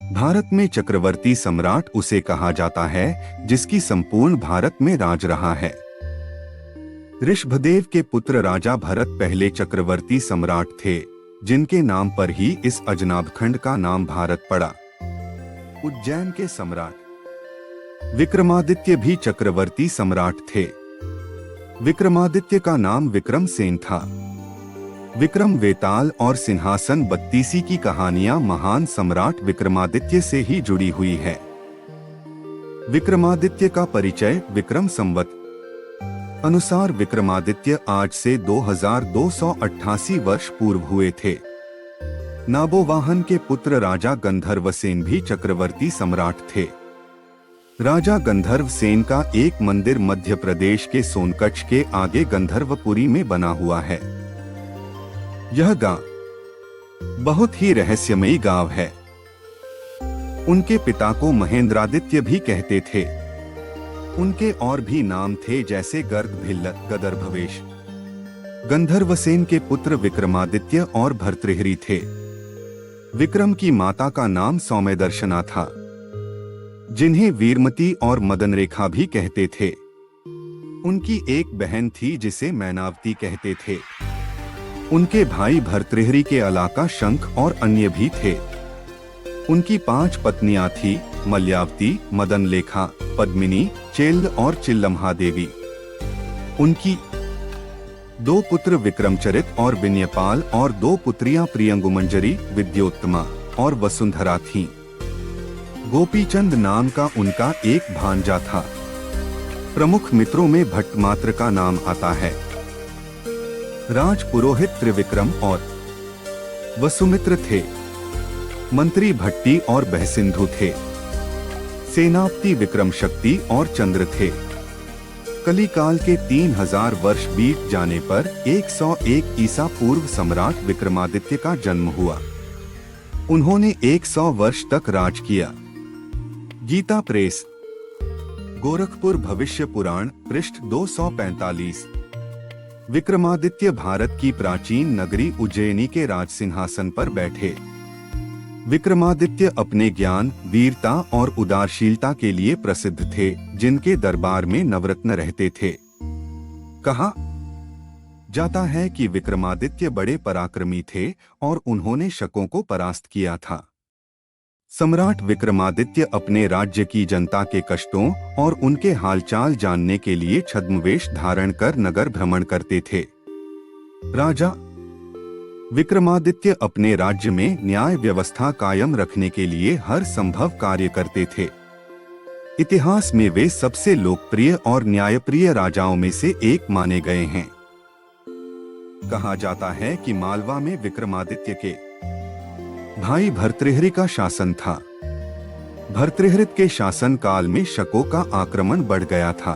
भारत में चक्रवर्ती सम्राट उसे कहा जाता है जिसकी संपूर्ण भारत में राज रहा है। ऋषभदेव के पुत्र राजा भरत पहले चक्रवर्ती सम्राट थे, जिनके नाम पर ही इस अजनाब खंड का नाम भारत पड़ा। उज्जैन के सम्राट विक्रमादित्य भी चक्रवर्ती सम्राट थे। विक्रमादित्य का नाम विक्रम सेन था। विक्रम वेताल और सिंहासन बत्तीसी की कहानियां महान सम्राट विक्रमादित्य से ही जुड़ी हुई है। विक्रमादित्य का परिचय विक्रम संवत अनुसार विक्रमादित्य आज से 2288 वर्ष पूर्व हुए थे। नाबोवाहन के पुत्र राजा गंधर्वसेन भी चक्रवर्ती सम्राट थे। राजा गंधर्वसेन का एक मंदिर मध्य प्रदेश के सोनकच्छ के आगे गंधर्वपुरी में बना हुआ है। यह गांव बहुत ही रहस्यमयी गांव है। उनके पिता को महेंद्रादित्य भी कहते थे। उनके और भी नाम थे जैसे गर्ग भिल्लत गदर्भवेश। गंधर्वसेन के पुत्र विक्रमादित्य और भर्तृहरि थे। विक्रम की माता का नाम सौम्यदर्शना था, जिन्हें वीरमती और मदनरेखा भी कहते थे। उनकी एक बहन थी जिसे मैनावती कहते थे। उनके भाई भर्तृहरि के अलावा शंख और अन्य भी थे। उनकी 5 पत्नियां थी, मल्यावती, मदनलेखा, पद्मिनी, चेल्द और चिल्लम्हा देवी। उनकी 2 पुत्र विक्रमचरित और विनयपाल और 2 पुत्रियां प्रियंगुमंजरी, विद्योत्तमा और वसुंधरा थीं। गोपीचंद नाम का उनका एक भांजा था। प्रमुख मित्रों में भट्टमात्र का नाम आता है। राज पुरोहित त्रिविक्रम और वसुमित्र थे। मंत्री भट्टी और बहसिंधु थे। सेनापति विक्रम शक्ति और चंद्र थे। कलिकाल के 3000 वर्ष बीत जाने पर 101 ईसा पूर्व सम्राट विक्रमादित्य का जन्म हुआ। उन्होंने 100 वर्ष तक राज किया। गीता प्रेस, गोरखपुर भविष्य पुराण, पृष्ठ 245। विक्रमादित्य भारत की प्राचीन नगरी उज्जैनी के राज सिंहासन पर बैठे। विक्रमादित्य अपने ज्ञान, वीरता और उदारशीलता के लिए प्रसिद्ध थे, जिनके दरबार में नवरत्न रहते थे। कहा जाता है कि विक्रमादित्य बड़े पराक्रमी थे और उन्होंने शकों को परास्त किया था। सम्राट विक्रमादित्य अपने राज्य की जनता के कष्टों और उनके हालचाल जानने के लिए छद्मवेश धारण कर नगर भ्रमण करते थे। राजा विक्रमादित्य अपने राज्य में न्याय व्यवस्था कायम रखने के लिए हर संभव कार्य करते थे। इतिहास में वे सबसे लोकप्रिय और न्यायप्रिय राजाओं में से एक माने गए हैं। कहा जाता है कि मालवा में विक्रमादित्य के भाई भर्तृहरि का शासन था। भर्तृहरि के शासन काल में शकों का आक्रमण बढ़ गया था।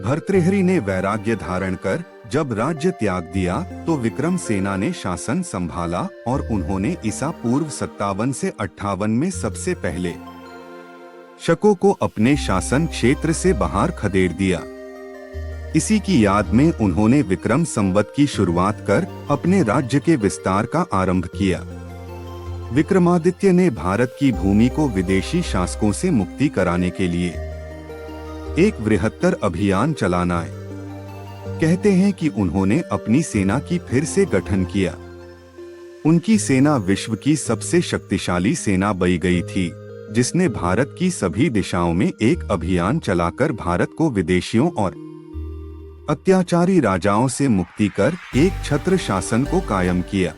भर्तृहरि ने वैराग्य धारण कर जब राज्य त्याग दिया तो विक्रम सेना ने शासन संभाला और उन्होंने ईसा पूर्व 57 से 58 में सबसे पहले शकों को अपने शासन क्षेत्र से बाहर खदेड़ दिया। इसी की याद में उन्होंने विक्रम संवत की शुरुआत कर अपने राज्य के विस्तार का आरंभ किया। विक्रमादित्य ने भारत की भूमि को विदेशी शासकों से मुक्ति कराने के लिए एक बृहत्तर अभियान चलाना है। कहते हैं कि उन्होंने अपनी सेना की फिर से गठन किया। उनकी सेना विश्व की सबसे शक्तिशाली सेना बन गई थी, जिसने भारत की सभी दिशाओं में एक अभियान चलाकर भारत को विदेशियों और अत्याचारी राजाओं से मुक्ति कर एक छत्र शासन को कायम किया।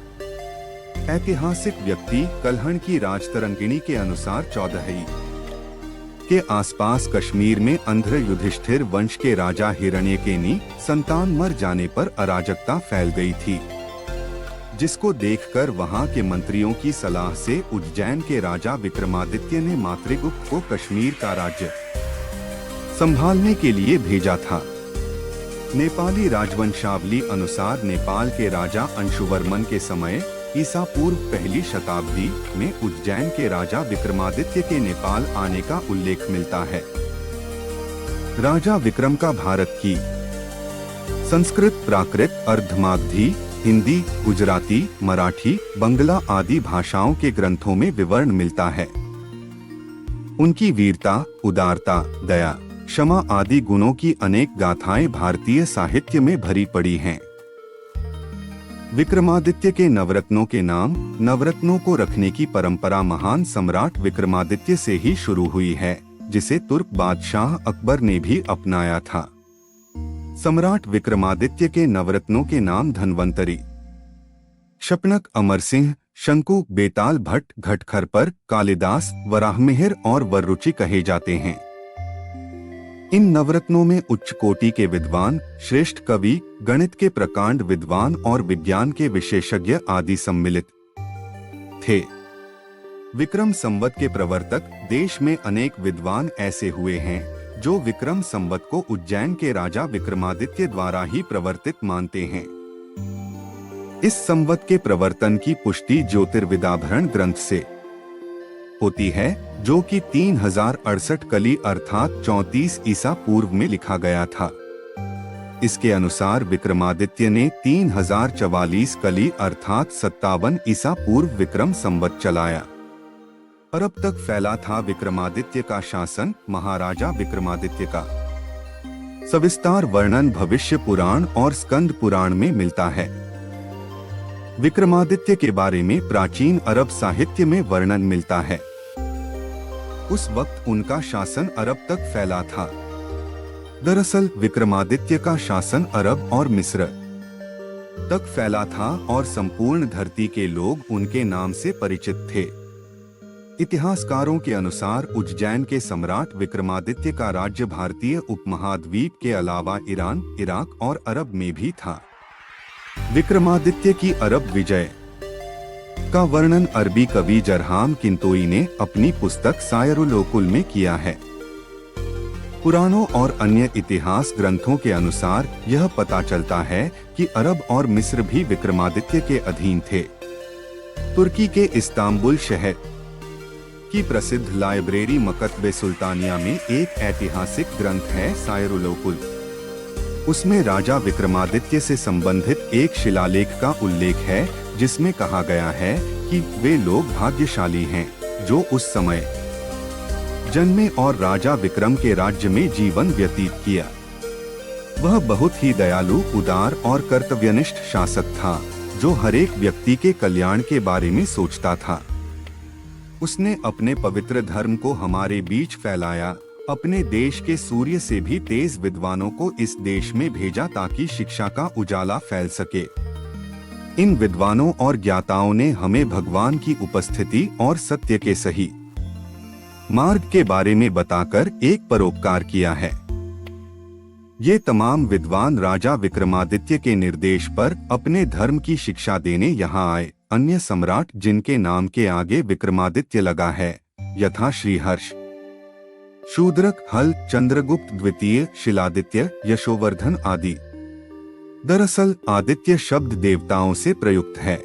ऐतिहासिक व्यक्ति कल्हण की राजतरंगिणी के अनुसार 14वीं के आसपास कश्मीर में अंध्र युधिष्ठिर वंश के राजा हिरण्यकेनी संतान मर जाने पर अराजकता फैल गई थी, जिसको देखकर वहां के मंत्रियों की सलाह से उज्जैन के राजा विक्रमादित्य ने मातृगुप्त को कश्मीर का राज्य संभालने के लिए भेजा था। नेपाली राजवंशावली अनुसार नेपाल के राजा अंशुवर्मन के समय ईसा पूर्व पहली शताब्दी में उज्जैन के राजा विक्रमादित्य के नेपाल आने का उल्लेख मिलता है। राजा विक्रम का भारत की संस्कृत, प्राकृत, अर्धमागधी, हिंदी, गुजराती, मराठी, बंगला आदि भाषाओं के ग्रंथों में विवरण मिलता है। उनकी वीरता, उदारता, दया, क्षमा आदि गुणों की अनेक गाथाएं भारतीय साहित्य में भरी पड़ी हैं। विक्रमादित्य के नवरत्नों के नाम। नवरत्नों को रखने की परंपरा महान सम्राट विक्रमादित्य से ही शुरू हुई है, जिसे तुर्क बादशाह अकबर ने भी अपनाया था। सम्राट विक्रमादित्य के नवरत्नों के नाम धन्वंतरी, शपनक, अमर सिंह, शंकु, बेताल भट्ट, घटखरपर, कालिदास, वराहमिहिर और वररुचि कहे जाते हैं। इन नवरत्नों में उच्च कोटि के विद्वान, श्रेष्ठ कवि, गणित के प्रकांड विद्वान और विज्ञान के विशेषज्ञ आदि सम्मिलित थे। विक्रम संवत के प्रवर्तक देश में अनेक विद्वान ऐसे हुए हैं जो विक्रम संवत को उज्जैन के राजा विक्रमादित्य द्वारा ही प्रवर्तित मानते हैं। इस संवत के प्रवर्तन की पुष्टि ज्योतिर्विदाभरण ग्रंथ से होती है, जो कि 3068 कली अर्थात 34 ईसा पूर्व में लिखा गया था। इसके अनुसार विक्रमादित्य ने 3044 कली अर्थात 57 ईसा पूर्व विक्रम संवत चलाया। अरब तक फैला था विक्रमादित्य का शासन। महाराजा विक्रमादित्य का सविस्तार वर्णन भविष्य पुराण और स्कंद पुराण में मिलता है। विक्रमादित्य के बारे में प्राचीन अरब साहित्य में वर्णन मिलता है। उस वक्त उनका शासन अरब तक फैला था। दरअसल विक्रमादित्य का शासन अरब और मिस्र तक फैला था और संपूर्ण धरती के लोग उनके नाम से परिचित थे। इतिहासकारों के अनुसार उज्जैन के सम्राट विक्रमादित्य का राज्य भारतीय उपमहाद्वीप के अलावा ईरान, इराक और अरब में भी था। विक्रमादित्य की अरब विजय का वर्णन अरबी कवि जरहाम किंतोई ने अपनी पुस्तक सायरुल उकुल में किया है। पुराणों और अन्य इतिहास ग्रंथों के अनुसार यह पता चलता है कि अरब और मिस्र भी विक्रमादित्य के अधीन थे। तुर्की के इस्तांबुल शहर की प्रसिद्ध लाइब्रेरी मकतबे सुल्तानिया में एक ऐतिहासिक ग्रंथ है सायरुल उकुल। उसमें राजा विक्रमादित्य से संबंधित एक शिलालेख का उल्लेख है, जिसमें कहा गया है कि वे लोग भाग्यशाली हैं जो उस समय जन्मे और राजा विक्रम के राज्य में जीवन व्यतीत किया। वह बहुत ही दयालु, उदार और कर्तव्यनिष्ठ शासक था, जो हर एक व्यक्ति के कल्याण के बारे में सोचता था। उसने अपने पवित्र धर्म को हमारे बीच फैलाया। अपने देश के सूर्य से भी तेज विद्वानों को इस देश में भेजा ताकि शिक्षा का उजाला फैल सके। इन विद्वानों और ज्ञाताओं ने हमें भगवान की उपस्थिति और सत्य के सही मार्ग के बारे में बताकर एक परोपकार किया है। ये तमाम विद्वान राजा विक्रमादित्य के निर्देश पर अपने धर्म की शिक्षा देने यहाँ आए। अन्य सम्राट जिनके नाम के आगे विक्रमादित्य लगा है, यथा श्रीहर्ष, शूद्रक, हल, चंद्रगुप्त द्वितीय, शिलादित्य, यशोवर्धन आदि। दरअसल आदित्य शब्द देवताओं से प्रयुक्त है।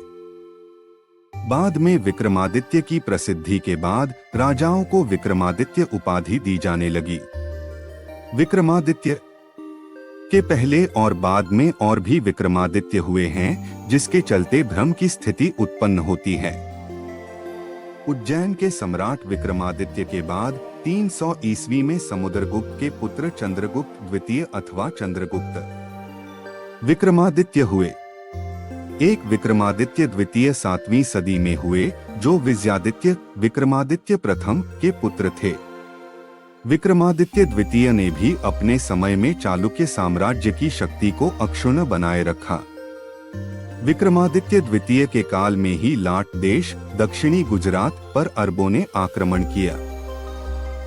बाद में विक्रमादित्य की प्रसिद्धि के बाद राजाओं को विक्रमादित्य उपाधि दी जाने लगी। विक्रमादित्य के पहले और बाद में और भी विक्रमादित्य हुए हैं, जिसके चलते भ्रम की स्थिति उत्पन्न होती है। उज्जैन के सम्राट विक्रमादित्य के बाद 300 ईस्वी में समुद्रगुप्त के पुत्र चंद्रगुप्त द्वितीय अथवा चंद्रगुप्त विक्रमादित्य हुए। एक विक्रमादित्य द्वितीय 7वीं सदी में हुए, जो विजयादित्य विक्रमादित्य प्रथम के पुत्र थे। विक्रमादित्य द्वितीय ने भी अपने समय में चालुक्य साम्राज्य की शक्ति को अक्षुण्ण बनाए रखा। विक्रमादित्य द्वितीय के काल में ही लाट देश, दक्षिणी गुजरात पर अरबों ने आक्रमण किया।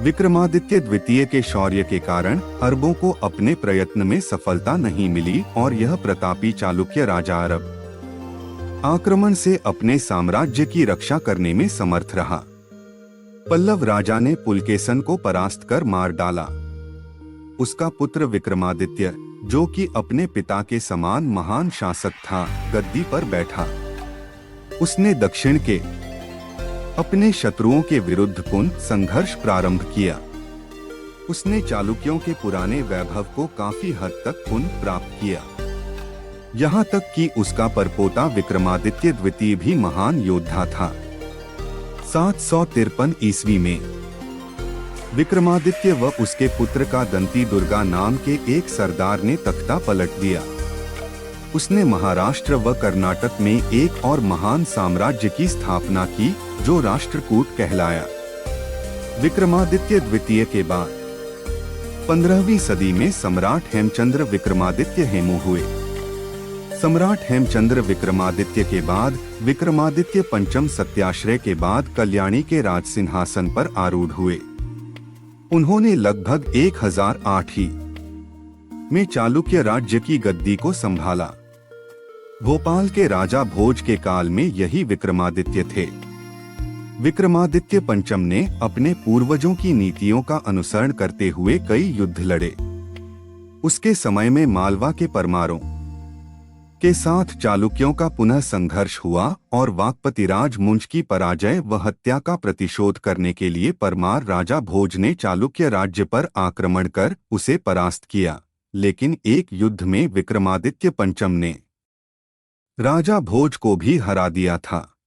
विक्रमादित्य द्वितीय के शौर्य के कारण अरबों को अपने प्रयत्न में सफलता नहीं मिली और यह प्रतापी चालुक्य राजा अरब आक्रमण से अपने साम्राज्य की रक्षा करने में समर्थ रहा। पल्लव राजा ने पुलकेशन को परास्त कर मार डाला। उसका पुत्र विक्रमादित्य, जो कि अपने पिता के समान महान शासक था, गद्दी पर बैठा। उसने दक्षिण के अपने शत्रुओं के विरुद्ध पुनः संघर्ष प्रारंभ किया। उसने चालुक्यों के पुराने वैभव को काफी हद तक पुनः प्राप्त किया। यहाँ तक कि उसका परपोता विक्रमादित्य द्वितीय भी महान योद्धा था। 753 ईस्वी में विक्रमादित्य व उसके पुत्र का दंती दुर्गा नाम के एक सरदार ने तख्ता पलट दिया। उसने महाराष्ट्र व कर्नाटक में एक और महान साम्राज्य की स्थापना की जो राष्ट्रकूट कहलाया। विक्रमादित्य द्वितीय के बाद 15वीं सदी में सम्राट हेमचंद्र विक्रमादित्य हेमू हुए। सम्राट हेमचंद्र विक्रमादित्य के बाद विक्रमादित्य पंचम सत्याश्रय के बाद कल्याणी के राज सिंहासन पर आरूढ़ हुए। उन्होंने लगभग 1008 ही में चालुक्य राज्य की गद्दी को संभाला। भोपाल के राजा भोज के काल में यही विक्रमादित्य थे। विक्रमादित्य पंचम ने अपने पूर्वजों की नीतियों का अनुसरण करते हुए कई युद्ध लड़े। उसके समय में मालवा के परमारों के साथ चालुक्यों का पुनः संघर्ष हुआ और वाकपतिराज मुंज की पराजय व हत्या का प्रतिशोध करने के लिए परमार राजा भोज ने चालुक्य राज्य पर आक्रमण कर उसे परास्त किया। लेकिन एक युद्ध में विक्रमादित्य पंचम ने राजा भोज को भी हरा दिया था।